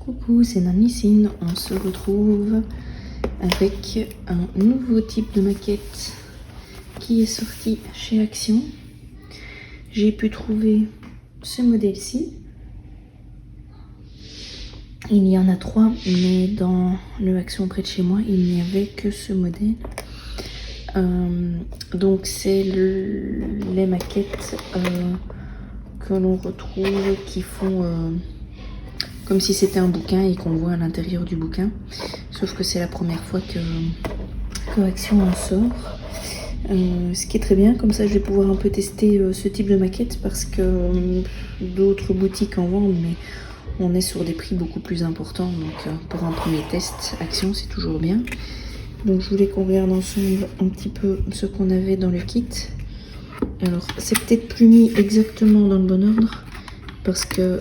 Coucou, c'est Nanissine. On se retrouve avec un nouveau type de maquette qui est sorti chez Action. J'ai pu trouver ce modèle-ci. Il y en a 3, mais dans le Action près de chez moi, il n'y avait que ce modèle. Donc c'est les maquettes que l'on retrouve qui font comme si c'était un bouquin et qu'on voit à l'intérieur du bouquin. Sauf que c'est la première fois que Action en sort. Ce qui est très bien, comme ça je vais pouvoir un peu tester ce type de maquette parce que d'autres boutiques en vendent, mais on est sur des prix beaucoup plus importants. Donc pour un premier test, Action c'est toujours bien. Donc je voulais qu'on regarde ensemble un petit peu ce qu'on avait dans le kit. Alors c'est peut-être plus mis exactement dans le bon ordre parce que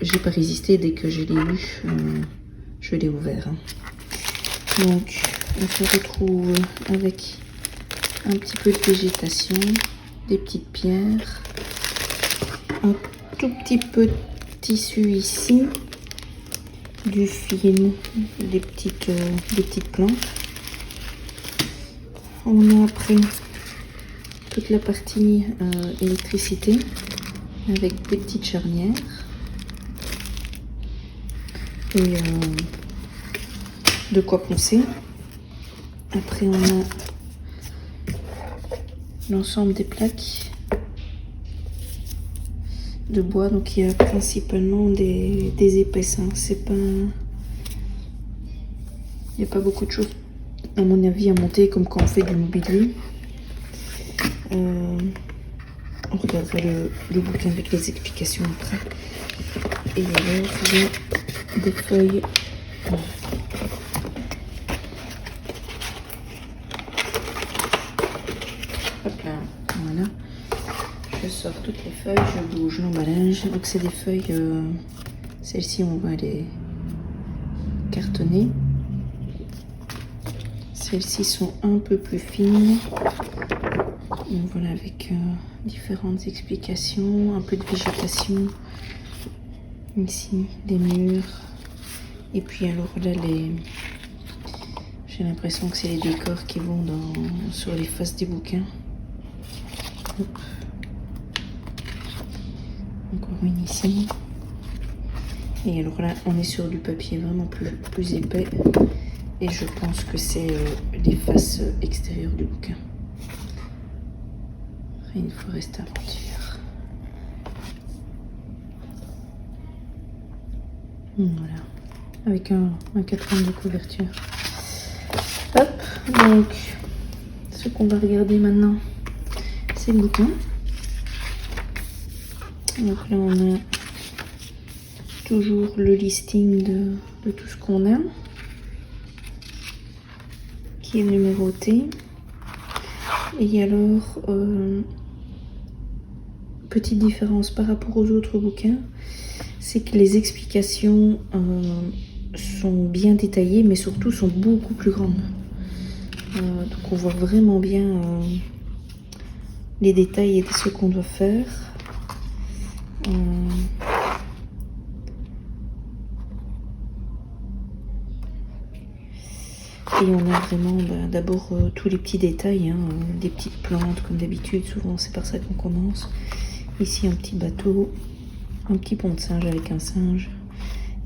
j'ai pas résisté, dès que je l'ai eu, je l'ai ouvert. Donc on se retrouve avec un petit peu de végétation, des petites pierres, un tout petit peu de tissu ici, du fil, des petites plantes. On a après toute la partie électricité avec des petites charnières et de quoi poncer. Après on a l'ensemble des plaques de bois, donc il y a principalement des épaisses, hein. C'est pas, il n'y a pas beaucoup de choses à mon avis à monter comme quand on fait du mobilier. On regardera le bouquin avec les explications après. Et alors il y a des feuilles. Hop là, voilà. Je sors toutes les feuilles, je bouge l'emballage. Donc c'est des feuilles, celles-ci on va les cartonner. Celles-ci sont un peu plus fines. Donc voilà, avec différentes explications, un peu de végétation. Ici, des murs. Et puis alors là, j'ai l'impression que c'est les décors qui vont sur les faces des bouquins. Hop. Encore une ici. Et alors là, on est sur du papier vraiment plus épais. Et je pense que c'est les faces extérieures du bouquin. Rainforest Aventure. Voilà. Avec un quatrième de couverture. Hop. Donc, ce qu'on va regarder maintenant, c'est le bouquin. Donc là, on a toujours le listing de tout ce qu'on a, qui est numéroté. Et alors, petite différence par rapport aux autres bouquins, c'est que les explications sont bien détaillées, mais surtout sont beaucoup plus grandes. Donc on voit vraiment bien les détails et ce qu'on doit faire. Et on a vraiment d'abord tous les petits détails, hein, des petites plantes comme d'habitude, souvent c'est par ça qu'on commence. Ici un petit bateau, un petit pont de singe avec un singe.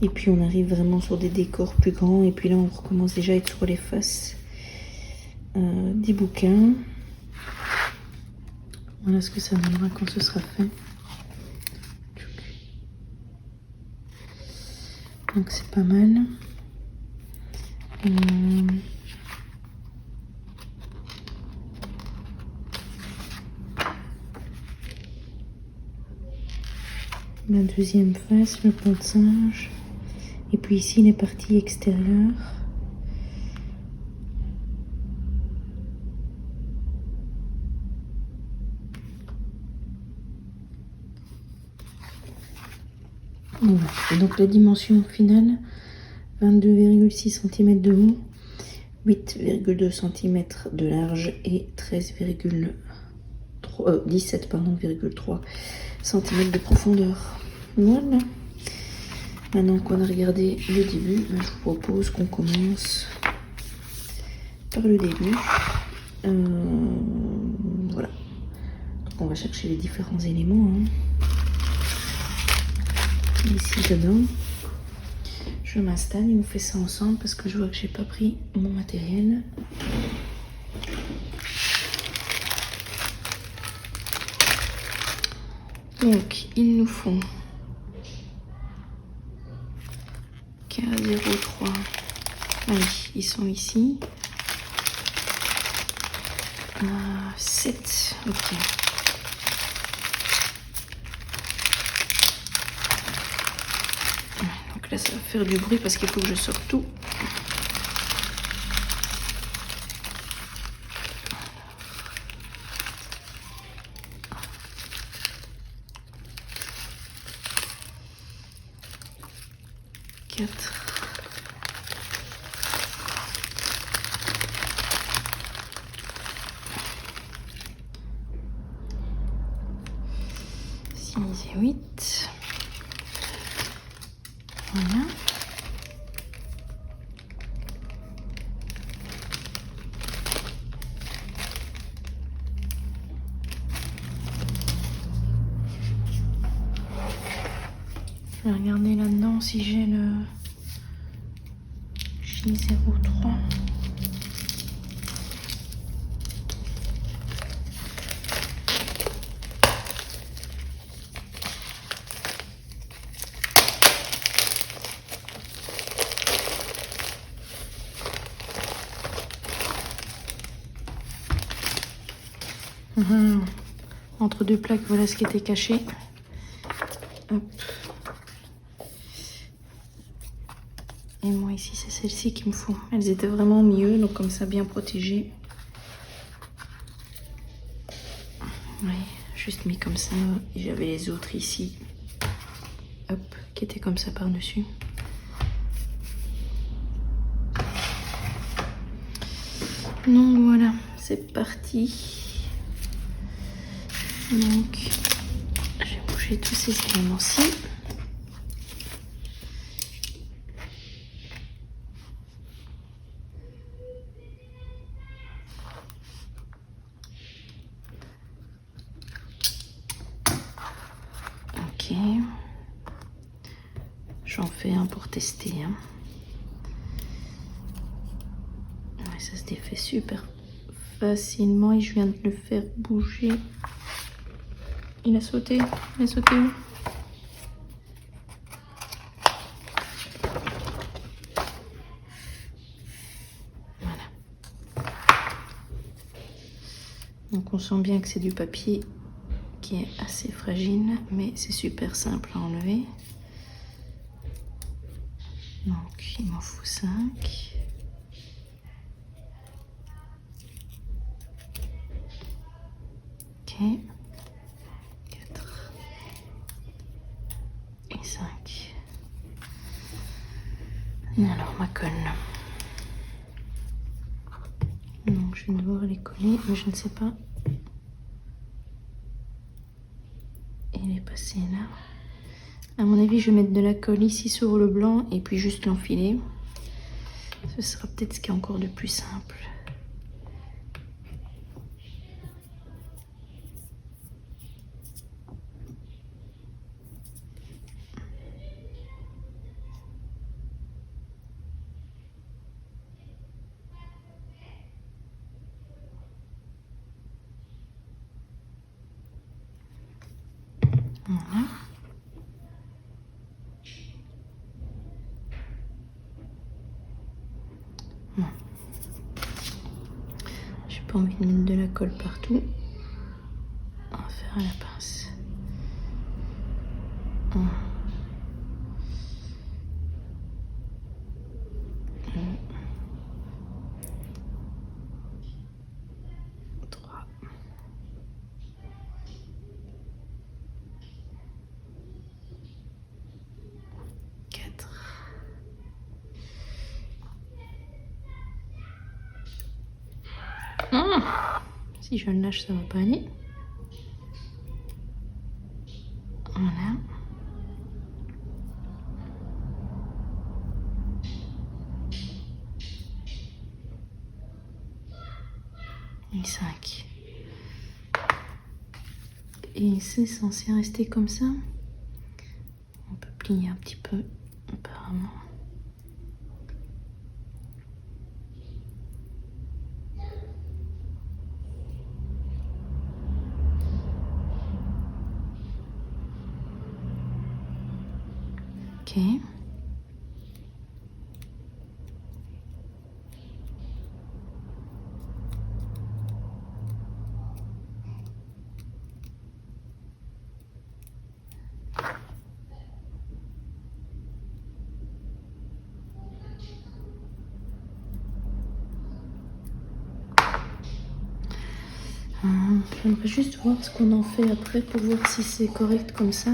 Et puis on arrive vraiment sur des décors plus grands. Et puis là on recommence déjà à être sur les faces des bouquins. Voilà ce que ça donnera quand ce sera fait. Donc c'est pas mal. La deuxième face, le pont de singe. Et puis ici les parties extérieures. Voilà. Et donc la dimension finale, 22,6 cm de haut, 8,2 cm de large et 17,3 cm de profondeur. Voilà. Maintenant qu'on a regardé le début, je vous propose qu'on commence par le début. Voilà. Donc on va chercher les différents éléments. Ici dedans, je m'installe et on fait ça ensemble parce que je vois que j'ai pas pris mon matériel. Donc il nous faut K03. Ah oui, ils sont ici. 7, ok. Donc là ça va faire du bruit parce qu'il faut que je sorte tout. Et 8. Voilà. Je vais regarder là-dedans si j'ai le J03. Entre deux plaques, voilà ce qui était caché. Hop. Et moi ici, c'est celle-ci qu'il me faut. Elles étaient vraiment mieux, donc comme ça, bien protégées. Oui, juste mis comme ça. Et j'avais les autres ici. Hop, qui étaient comme ça par-dessus. Donc voilà, c'est parti. Donc, je vais bouger tous ces éléments-ci. Ok. J'en fais un pour tester. Ouais, ça se défait super facilement et je viens de le faire bouger. Il a sauté. Il a sauté où? Voilà. Donc on sent bien que c'est du papier qui est assez fragile, mais c'est super simple à enlever. Donc il m'en faut 5. Ok. 4 et 5. Alors ma colle. Donc je vais devoir les coller, mais je ne sais pas. Il est passé là. À mon avis, je vais mettre de la colle ici sur le blanc et puis juste l'enfiler. Ce sera peut-être ce qui est encore de plus simple. Voilà. Bon. J'ai pas envie de mettre de la colle partout. On va faire à la pince. 1, 2, 3, 4. Si je le lâche, ça va pas aller. Voilà. 5. Et c'est censé rester comme ça. On peut plier un petit peu, apparemment. Ok. J'aimerais juste voir ce qu'on en fait après pour voir si c'est correct comme ça.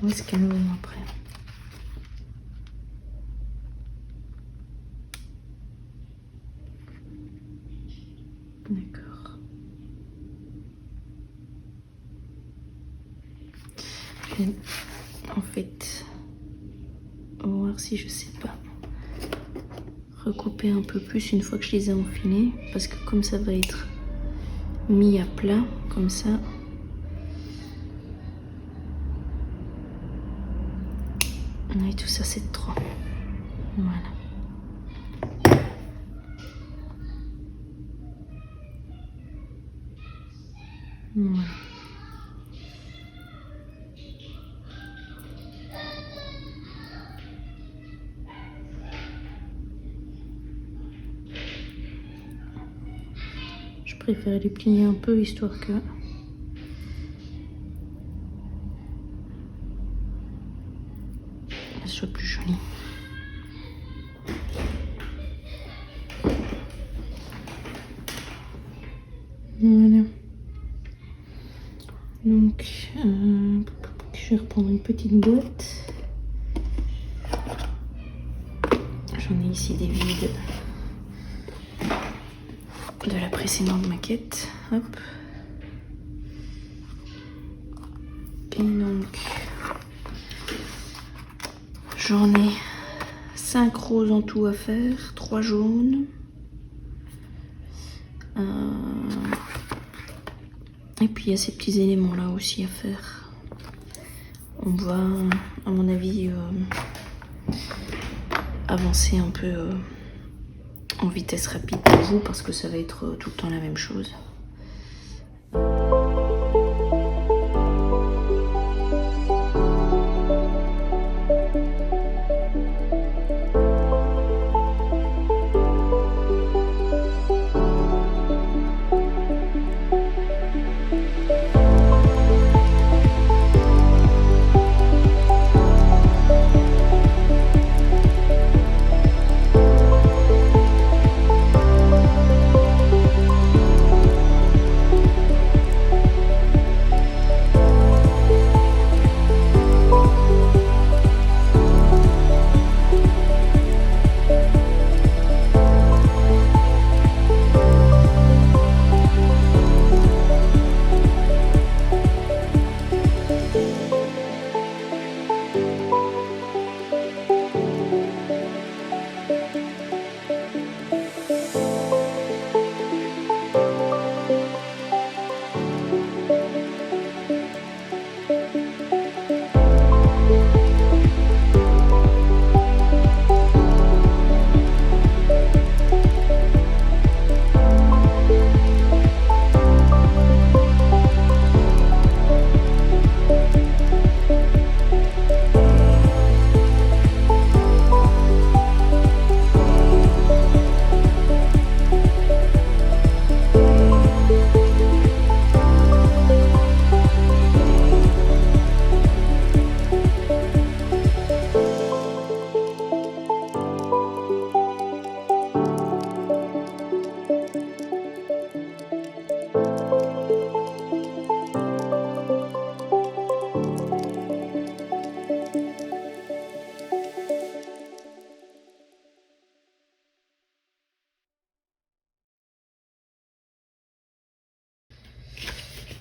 Où est-ce qu'elle va après? D'accord. En fait, on va voir si je sais pas recouper un peu plus une fois que je les ai enfilés, parce que comme ça va être mis à plat comme ça, et tout ça c'est trop. Voilà. Voilà. Je préfère les plier un peu histoire que elle soit plus jolie. Voilà. Donc, je vais reprendre une petite boîte. J'en ai ici des vides de la précédente maquette. Hop. Et donc, j'en ai 5 roses en tout à faire, 3 jaunes. Et puis il y a ces petits éléments là aussi à faire. On va, à mon avis, avancer un peu en vitesse rapide pour vous parce que ça va être tout le temps la même chose.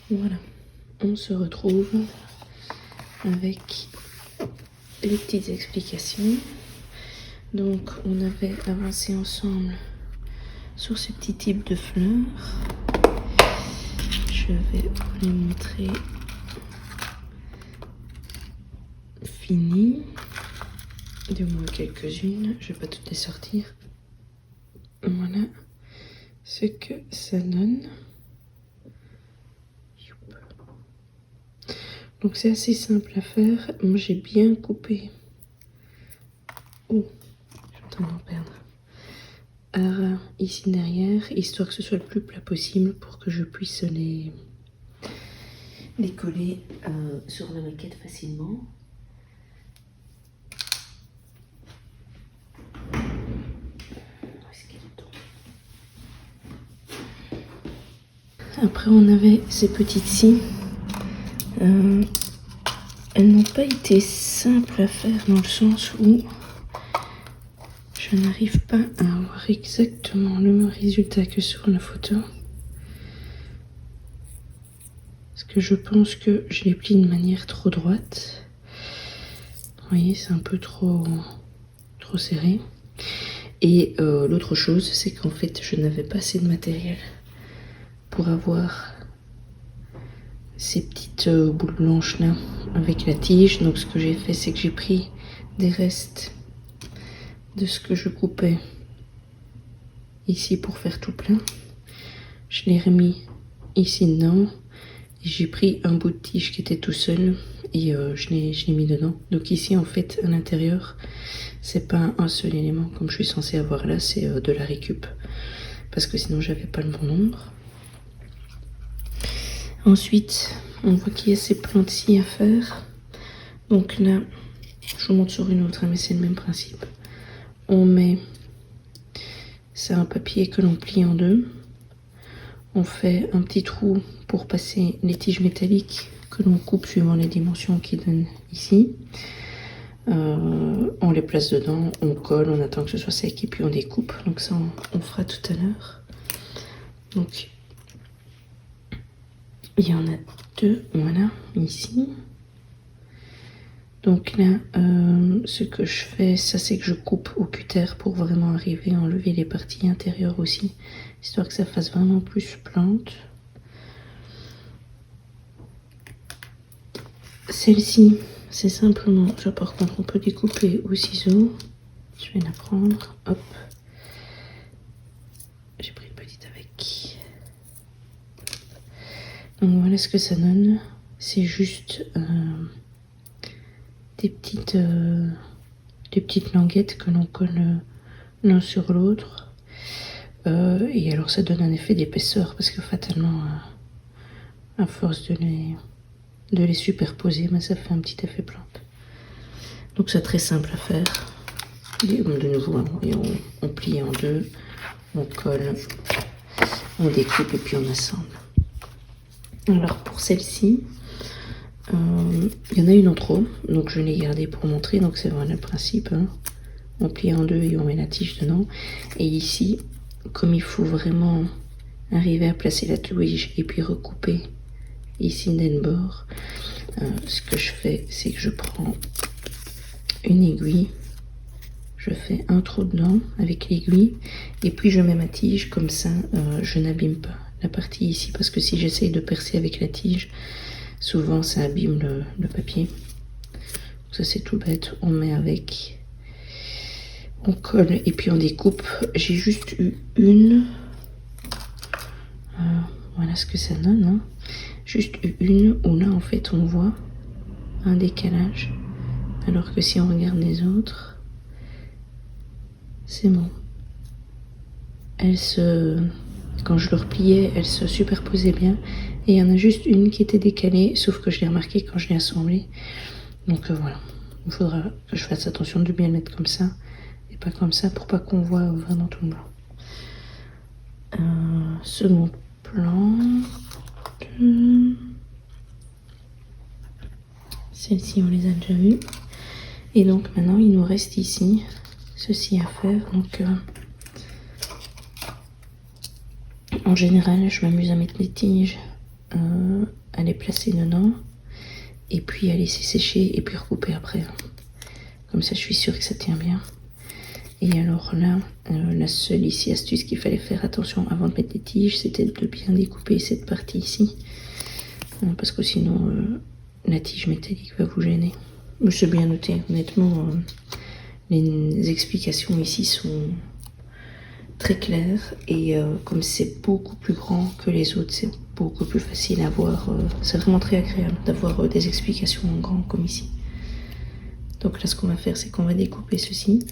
Voilà, on se retrouve avec les petites explications. Donc on avait avancé ensemble sur ce petit type de fleurs. Je vais vous les montrer finies, du moins quelques-unes, je vais pas toutes les sortir. Voilà ce que ça donne. Donc c'est assez simple à faire. Moi j'ai bien coupé. Oh, je suis en train d'en perdre. Alors, ici derrière, histoire que ce soit le plus plat possible pour que je puisse les coller sur la maquette facilement. Après on avait ces petites-ci. Elles n'ont pas été simples à faire dans le sens où je n'arrive pas à avoir exactement le même résultat que sur la photo. Parce que je pense que je les plie de manière trop droite. Vous voyez, c'est un peu trop serré. Et l'autre chose, c'est qu'en fait, je n'avais pas assez de matériel pour avoir ces petites boules blanches là avec la tige. Donc ce que j'ai fait, c'est que j'ai pris des restes de ce que je coupais ici pour faire tout plein. Je l'ai remis ici dedans et j'ai pris un bout de tige qui était tout seul et je l'ai mis dedans. Donc ici en fait à l'intérieur c'est pas un seul élément comme je suis censée avoir là, c'est de la récup parce que sinon j'avais pas le bon nombre. Ensuite on voit qu'il y a ces plantes-ci à faire. Donc là je vous montre sur une autre mais c'est le même principe. On met, c'est un papier que l'on plie en deux. On fait un petit trou pour passer les tiges métalliques que l'on coupe suivant les dimensions qui donnent ici. On les place dedans, on colle, on attend que ce soit sec et puis on découpe. Donc ça on fera tout à l'heure. Donc il y en a deux, voilà, ici. Donc là, ce que je fais, ça c'est que je coupe au cutter pour vraiment arriver à enlever les parties intérieures aussi, histoire que ça fasse vraiment plus plante. Celle-ci, c'est simplement, ça par contre on peut découper au ciseau. Je vais la prendre, hop. J'ai pris une petite avec. Donc voilà ce que ça donne. C'est juste des petites languettes que l'on colle l'un sur l'autre. Et alors ça donne un effet d'épaisseur parce que fatalement, à force de les superposer, ben, ça fait un petit effet plante. Donc c'est très simple à faire. Et de nouveau, on plie en deux, on colle, on découpe et puis on assemble. Alors pour celle-ci, il y en a une en trop, donc je l'ai gardée pour montrer. Donc c'est vraiment le principe, hein. On plie en deux et on met la tige dedans. Et ici, comme il faut vraiment arriver à placer la tige et puis recouper ici d'un bord, ce que je fais, c'est que je prends une aiguille, je fais un trou dedans avec l'aiguille et puis je mets ma tige, comme ça je n'abîme pas la partie ici, parce que si j'essaye de percer avec la tige, souvent ça abîme le papier. Ça c'est tout bête, on met avec, on colle et puis on découpe. J'ai juste eu une, voilà ce que ça donne, hein. Juste une où là en fait on voit un décalage, alors que si on regarde les autres, c'est bon. Quand je le repliais, elles se superposaient bien. Et il y en a juste une qui était décalée, sauf que je l'ai remarqué quand je l'ai assemblée. Donc voilà, il faudra que je fasse attention de bien le mettre comme ça et pas comme ça pour pas qu'on voit vraiment tout le blanc. Second plan. Celles-ci on les a déjà vues. Et donc maintenant il nous reste ici ceci à faire. Donc en général je m'amuse à mettre les tiges à les placer dedans et puis à laisser sécher et puis recouper après. Comme ça, je suis sûre que ça tient bien. Et alors là, la seule ici astuce qu'il fallait faire attention avant de mettre des tiges, c'était de bien découper cette partie ici. Parce que sinon, la tige métallique va vous gêner. Mais c'est bien noté, honnêtement. Les explications ici sont très claires. Et comme c'est beaucoup plus grand que les autres, c'est beaucoup plus facile à voir. C'est vraiment très agréable d'avoir des explications en grand comme ici. Donc là, ce qu'on va faire, c'est qu'on va découper ceci.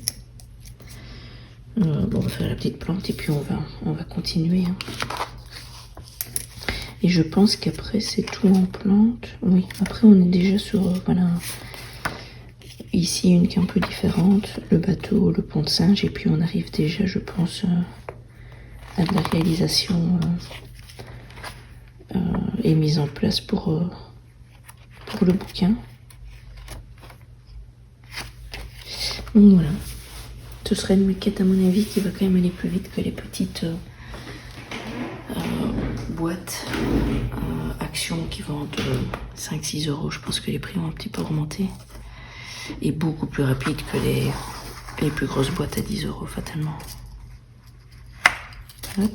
Bon, on va faire la petite plante et puis on va continuer. Hein. Et je pense qu'après, c'est tout en plante. Oui, après, on est déjà sur, voilà, ici, une qui est un peu différente. Le bateau, le pont de singe. Et puis, on arrive déjà, je pense, à de la réalisation et mise en place pour le bouquin. Donc, voilà. Ce serait une maquette, à mon avis, qui va quand même aller plus vite que les petites boîtes Action qui vendent 5-6 euros. Je pense que les prix ont un petit peu remonté. Et beaucoup plus rapide que les plus grosses boîtes à 10 euros, fatalement. Hop.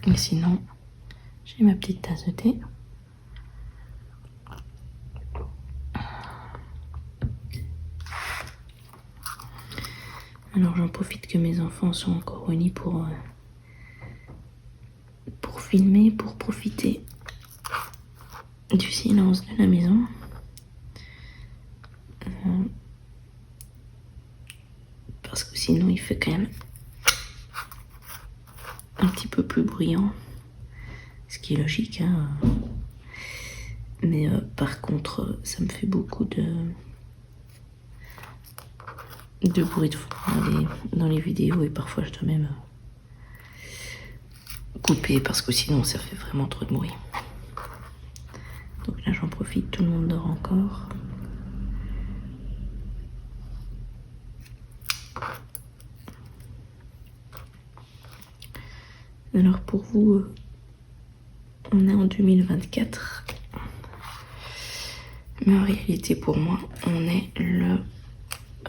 Et sinon, j'ai ma petite tasse de thé. Alors j'en profite que mes enfants sont encore au lit pour filmer, pour profiter du silence de la maison. Parce que sinon il fait quand même un petit peu plus bruyant, ce qui est logique, hein. Mais par contre ça me fait beaucoup de bruit de fond dans les vidéos et parfois je dois même couper parce que sinon ça fait vraiment trop de bruit. Donc là j'en profite, tout le monde dort encore. Alors pour vous, on est en 2024. Mais en réalité pour moi, on est le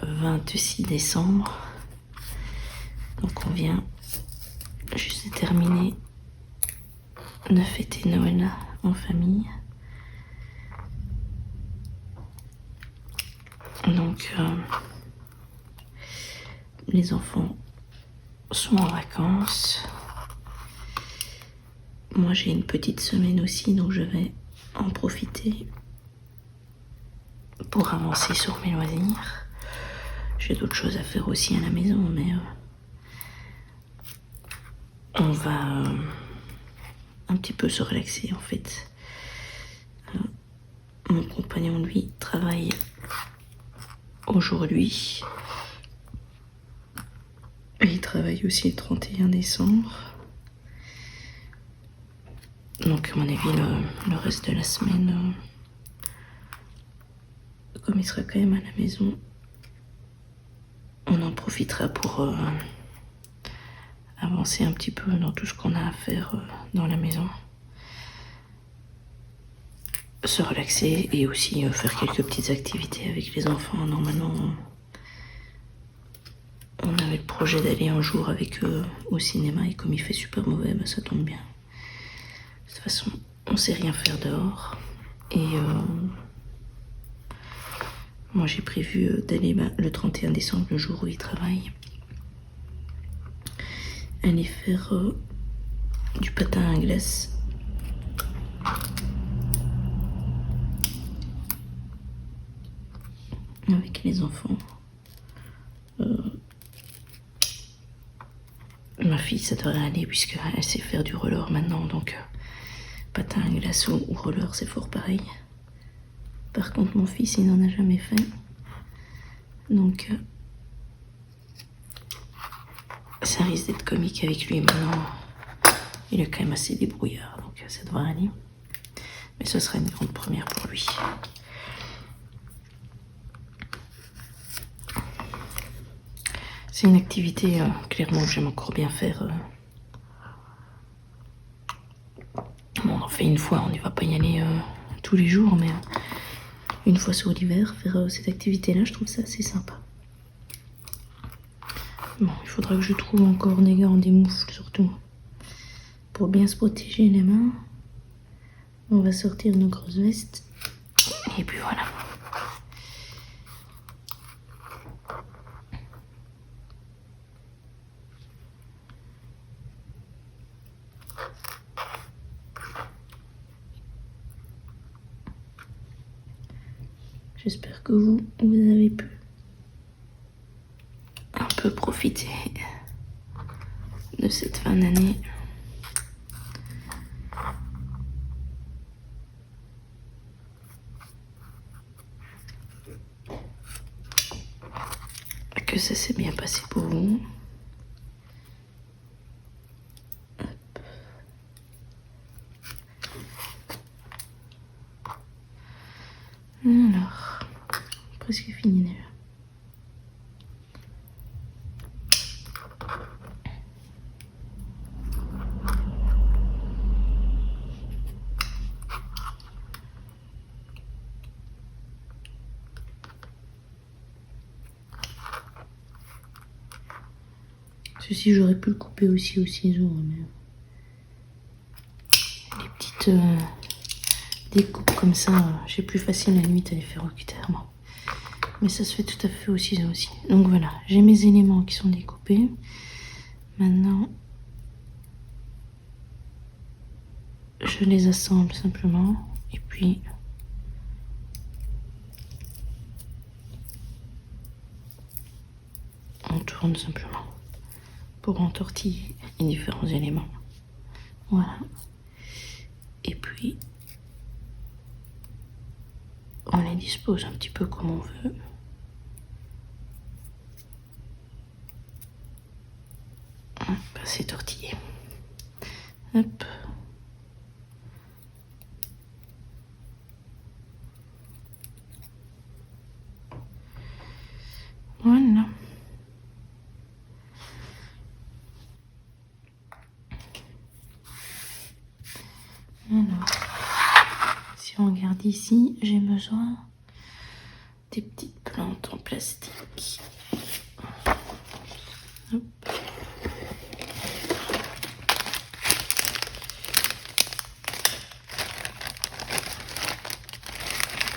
26 décembre. Donc on vient juste de terminer de fêter Noël en famille. Donc les enfants sont en vacances. Moi j'ai une petite semaine aussi, donc je vais en profiter pour avancer sur mes loisirs. J'ai d'autres choses à faire aussi à la maison, mais on va un petit peu se relaxer en fait. Mon compagnon, lui, travaille aujourd'hui. Et il travaille aussi le 31 décembre. Donc, à mon avis, le reste de la semaine, comme il sera quand même à la maison, on en profitera pour avancer un petit peu dans tout ce qu'on a à faire dans la maison. Se relaxer et aussi faire quelques petites activités avec les enfants. Normalement, on avait le projet d'aller un jour avec eux au cinéma et comme il fait super mauvais, bah, ça tombe bien. De toute façon, on sait rien faire dehors. Et moi, j'ai prévu d'aller le 31 décembre, le jour où il travaille, aller faire du patin à glace. Avec les enfants. Ma fille, ça devrait aller puisqu'elle sait faire du roller maintenant, donc patin à glace ou roller, c'est fort pareil. Par contre, mon fils, il n'en a jamais fait. Donc, ça risque d'être comique avec lui maintenant. Il est quand même assez débrouillard, donc ça devrait aller. Mais ce sera une grande première pour lui. C'est une activité clairement que j'aime encore bien faire. Bon, on en fait une fois, on ne va pas y aller tous les jours, mais une fois sur l'hiver, faire cette activité-là, je trouve ça assez sympa. Bon, il faudra que je trouve encore des gants, des moufles surtout, pour bien se protéger les mains. On va sortir nos grosses vestes, et puis voilà. J'espère que vous avez pu un peu profiter de cette fin d'année. Que ça s'est bien passé pour vous. Alors, presque fini déjà. Ceci, j'aurais pu le couper aussi au ciseau, mais les petites découpes comme ça, j'ai plus facile à la limite à les faire au cutter, moi. Mais ça se fait tout à fait au ciseau aussi. Donc voilà, j'ai mes éléments qui sont découpés. Maintenant, je les assemble simplement et puis on tourne simplement pour entortiller les différents éléments. Voilà. Et puis on les dispose un petit peu comme on veut. Hop, c'est tortillé. Hop. Voilà. Alors, si on regarde ici, j'ai besoin des petites plantes en plastique. Hop.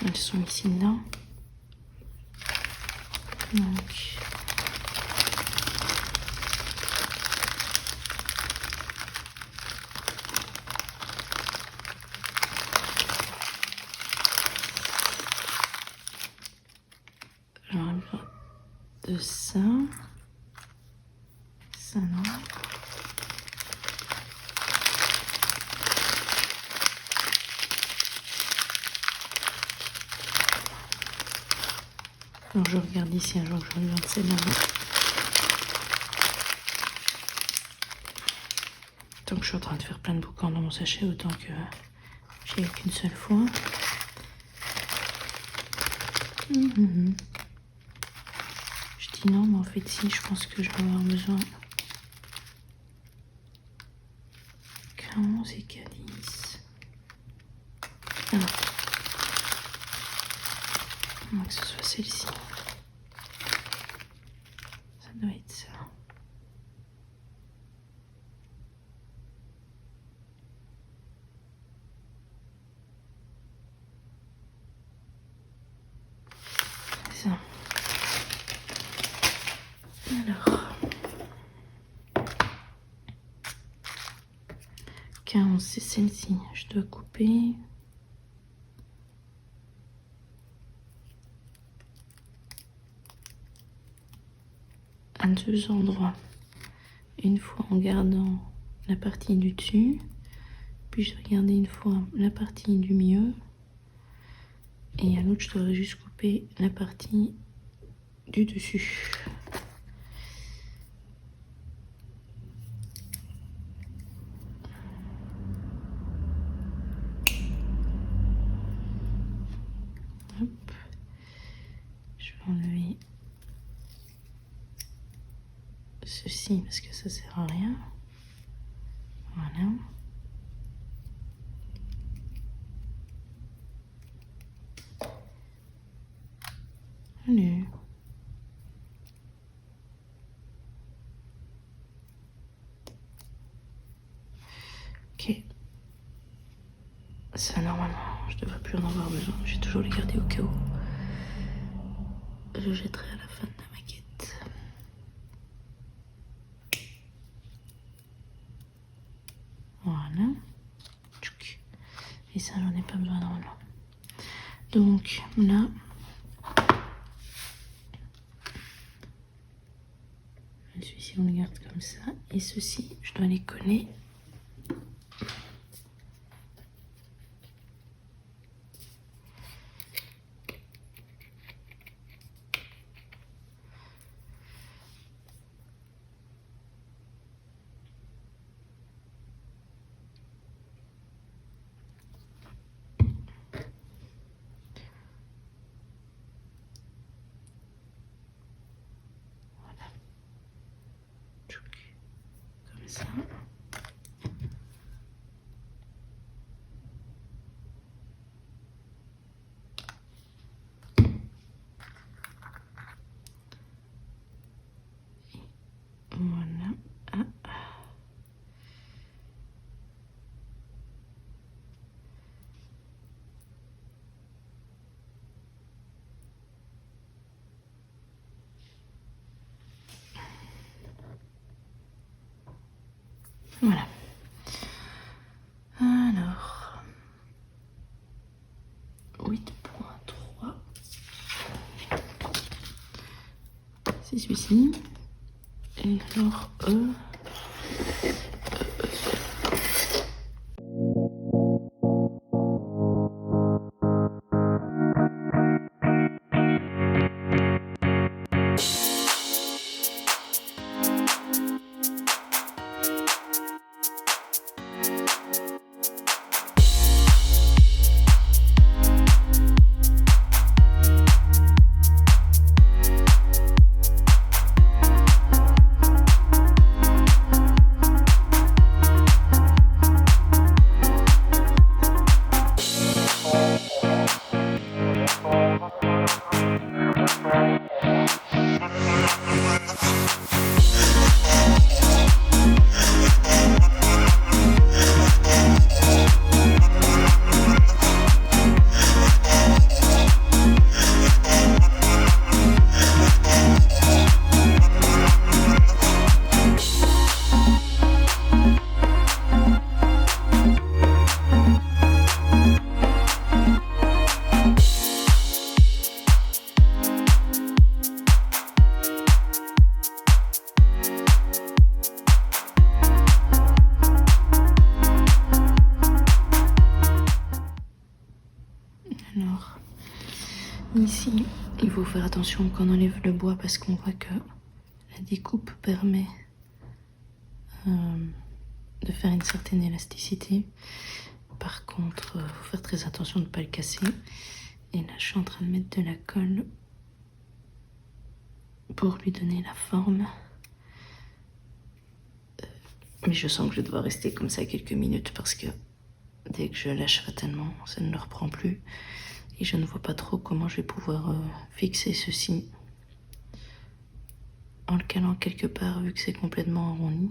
Elles sont ici dedans. Donc, j'aurais besoin de ça. Ça non. Alors je regarde ici un jour que je regarde celle-là. Tant que je suis en train de faire plein de boucans dans mon sachet, autant que j'y ai qu'une seule fois. Je dis non, mais en fait si, je pense que je vais avoir besoin K11 et K10. Alors, à moins que ce soit celle-ci. Ça doit être ça. C'est ça. Alors, 15, c'est celle-ci. Je dois couper. À deux endroits. Une fois en gardant la partie du dessus, puis je vais garder une fois la partie du milieu, et à l'autre je devrais juste couper la partie du dessus. Hop. Je vais enlever ceci parce que ça sert à rien. Voilà. Allez. Ok. Ça, normalement, je devrais plus en avoir besoin. Je vais toujours les garder au cas où. Je jetterai à la fin de la maquette. Voilà. Et ça, j'en ai pas besoin normalement. Donc là, celui-ci, on le garde comme ça. Et ceci, je dois les coller. Comme ça. Voilà. Ah. Voilà. Alors, 8.3. C'est celui-ci. Et alors, ici, il faut faire attention quand on enlève le bois parce qu'on voit que la découpe permet de faire une certaine élasticité. Par contre, il faut faire très attention de ne pas le casser. Et là, je suis en train de mettre de la colle pour lui donner la forme. Mais je sens que je dois rester comme ça quelques minutes parce que dès que je lâche fatalement, ça ne le reprend plus. Et je ne vois pas trop comment je vais pouvoir fixer ceci en le calant quelque part vu que c'est complètement arrondi.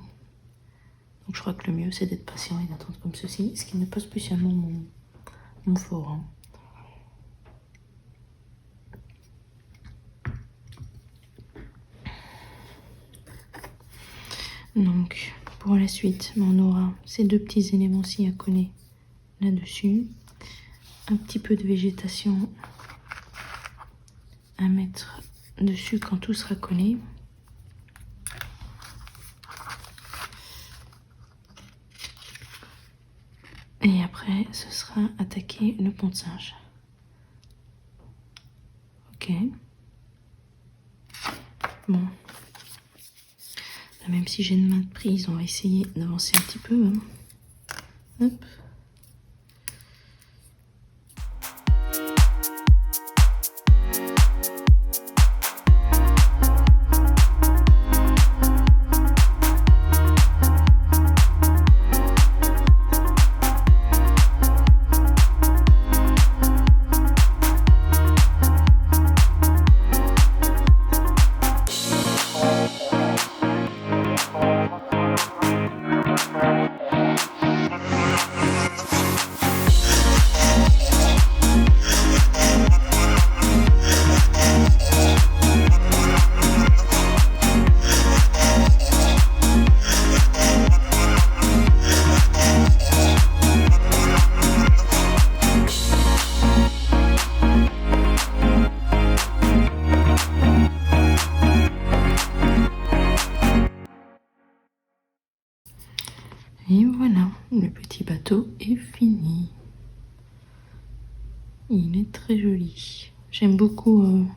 Donc je crois que le mieux c'est d'être patient et d'attendre comme ceci, ce qui n'est pas spécialement mon fort. Hein. Donc pour la suite, on aura ces deux petits éléments-ci à coller là-dessus. Un petit peu de végétation à mettre dessus quand tout sera collé. Et après, ce sera attaquer le pont de singe. Ok. Bon. Là, même si j'ai une main de prise, on va essayer d'avancer un petit peu. Hein. Hop. Et voilà, le petit bateau est fini. Il est très joli. J'aime beaucoup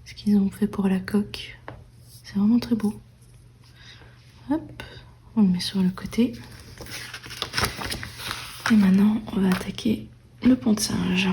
ce qu'ils ont fait pour la coque. C'est vraiment très beau. Hop, on le met sur le côté. Et maintenant, on va attaquer le pont de singe.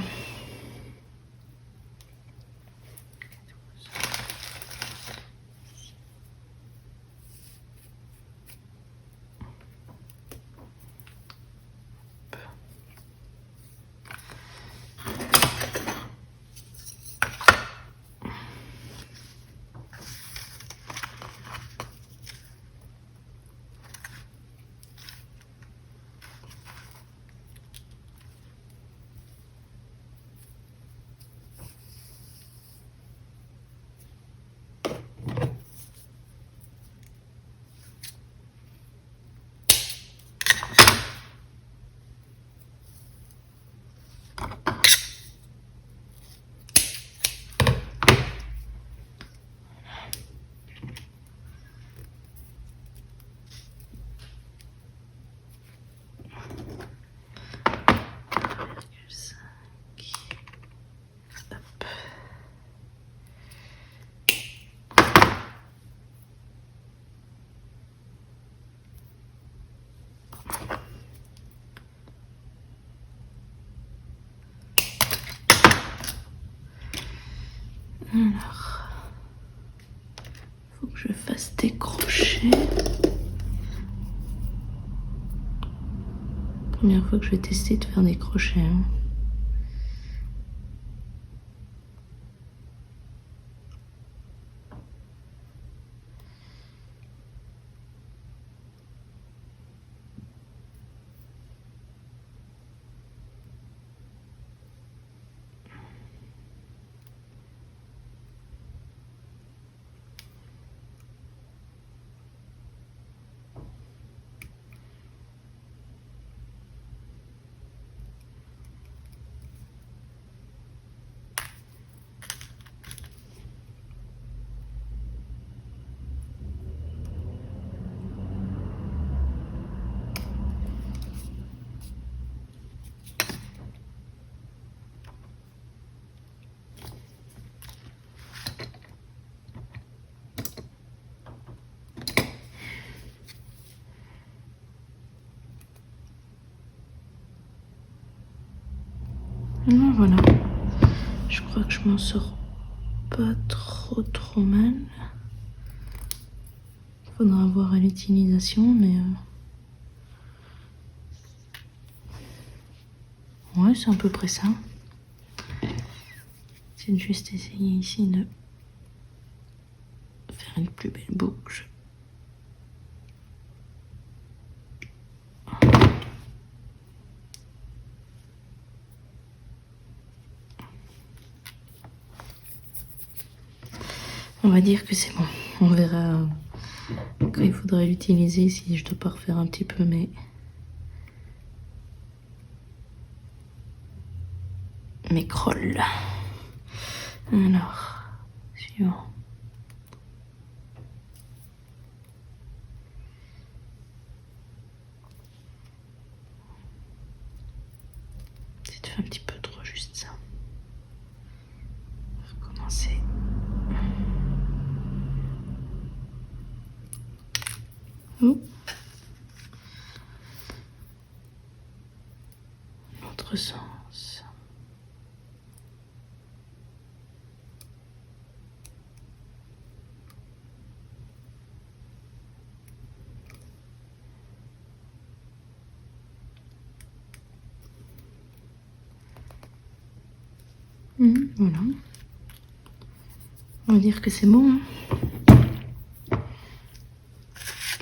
Alors, faut que je fasse des crochets. Première fois que je vais tester de faire des crochets. Voilà, je crois que je m'en sors pas trop mal. Faudra voir à l'utilisation, mais ouais, c'est à peu près ça. C'est juste essayer ici de faire une plus belle boucle. On va dire que c'est bon. On verra quand il faudra l'utiliser, si je dois pas refaire un petit peu mes crolles. Alors, suivant. C'est fait un petit peu trop juste ça. On va recommencer. Oh. L'autre sens. Voilà. On va dire que c'est bon.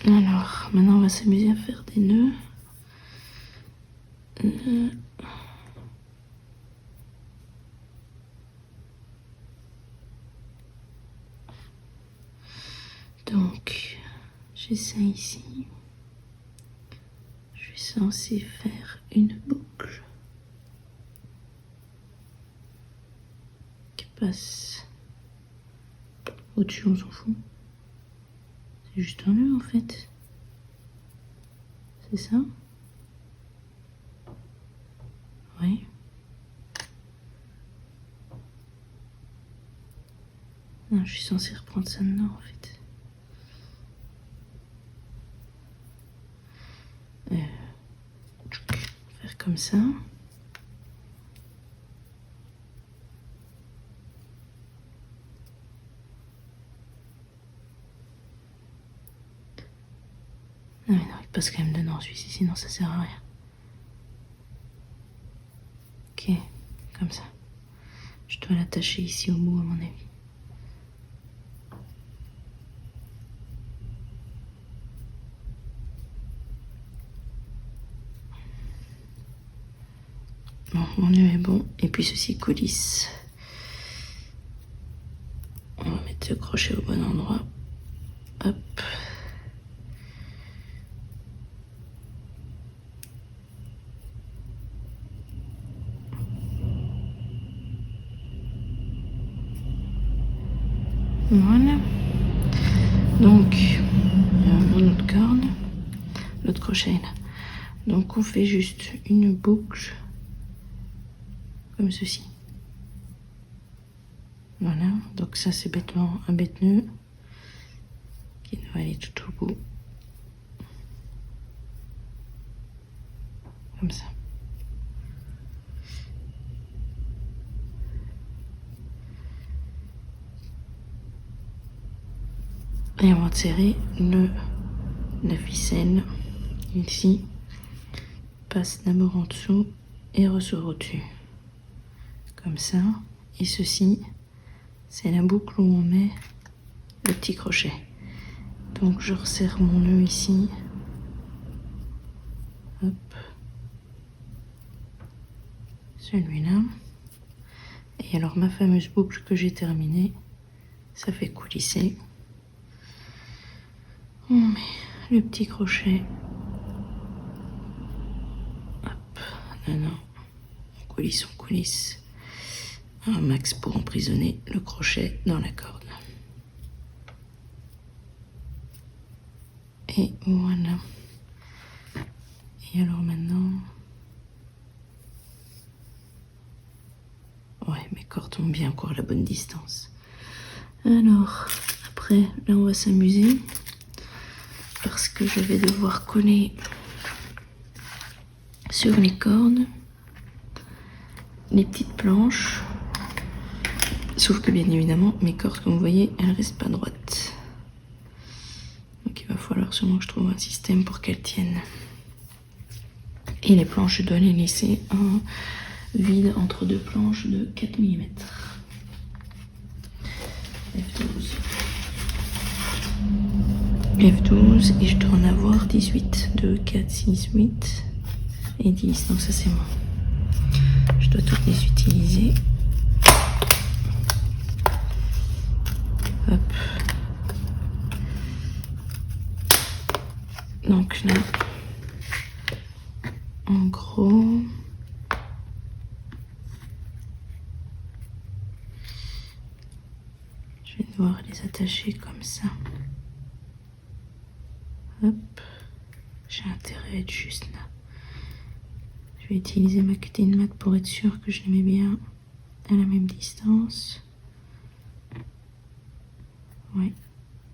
Alors, maintenant on va s'amuser à faire des nœuds. Donc, j'ai ça ici. Je suis censée faire une boucle qui passe au-dessus, on s'en fout. C'est juste un nœud en fait. C'est ça? Oui. Non, je suis censée reprendre ça dedans en fait. Faire comme ça. Non mais non, il passe quand même dedans celui-ci, sinon ça sert à rien. Ok, comme ça. Je dois l'attacher ici au bout à mon avis. Bon, mon nœud est bon. Et puis ceci coulisse. On va mettre ce crochet au bon endroit. Hop. Voilà. Donc, mon autre corde, l'autre crochet est là. Donc on fait juste une boucle comme ceci. Voilà, donc ça c'est bêtement un bête nœud qui doit aller tout au bout. Comme ça. Et on va tirer la ficelle ici, passe d'abord en dessous et ressort au-dessus. Comme ça. Et ceci, c'est la boucle où on met le petit crochet. Donc je resserre mon nœud ici. Hop. Celui-là. Et alors ma fameuse boucle que j'ai terminée, ça fait coulisser. On met le petit crochet. Hop. Non. On coulisse. Un max pour emprisonner le crochet dans la corde. Et voilà. Et alors maintenant... Ouais, mes cordes ont bien encore la bonne distance. Alors, après, là on va s'amuser. Parce que je vais devoir coller sur les cordes les petites planches. Sauf que bien évidemment, mes cordes, comme vous voyez, elles restent pas droites. Donc il va falloir sûrement que je trouve un système pour qu'elles tiennent. Et les planches, je dois les laisser un vide entre deux planches de 4 mm. F12 et je dois en avoir 18. 2, 4, 6, 8 et 10. Donc ça c'est bon. Je dois toutes les utiliser. Hop. Donc là, en gros, je vais devoir les attacher comme ça. Hop. J'ai intérêt à être juste là. Je vais utiliser ma cutting mat pour être sûr que je les mets bien à la même distance. Oui.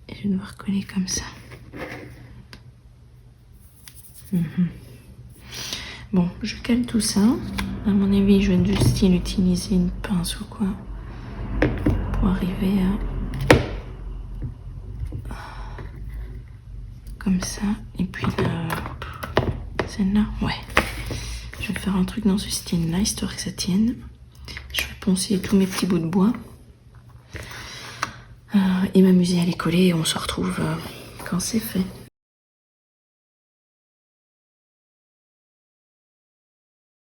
Et je vais devoir coller comme ça. Bon, je cale tout ça. À mon avis, je vais juste utiliser une pince ou quoi pour arriver à... Comme ça. Et puis celle-là, ouais. Je vais faire un truc dans ce style-là, histoire que ça tienne. Je vais poncer tous mes petits bouts de bois. Et m'amuser à les coller et on se retrouve quand c'est fait.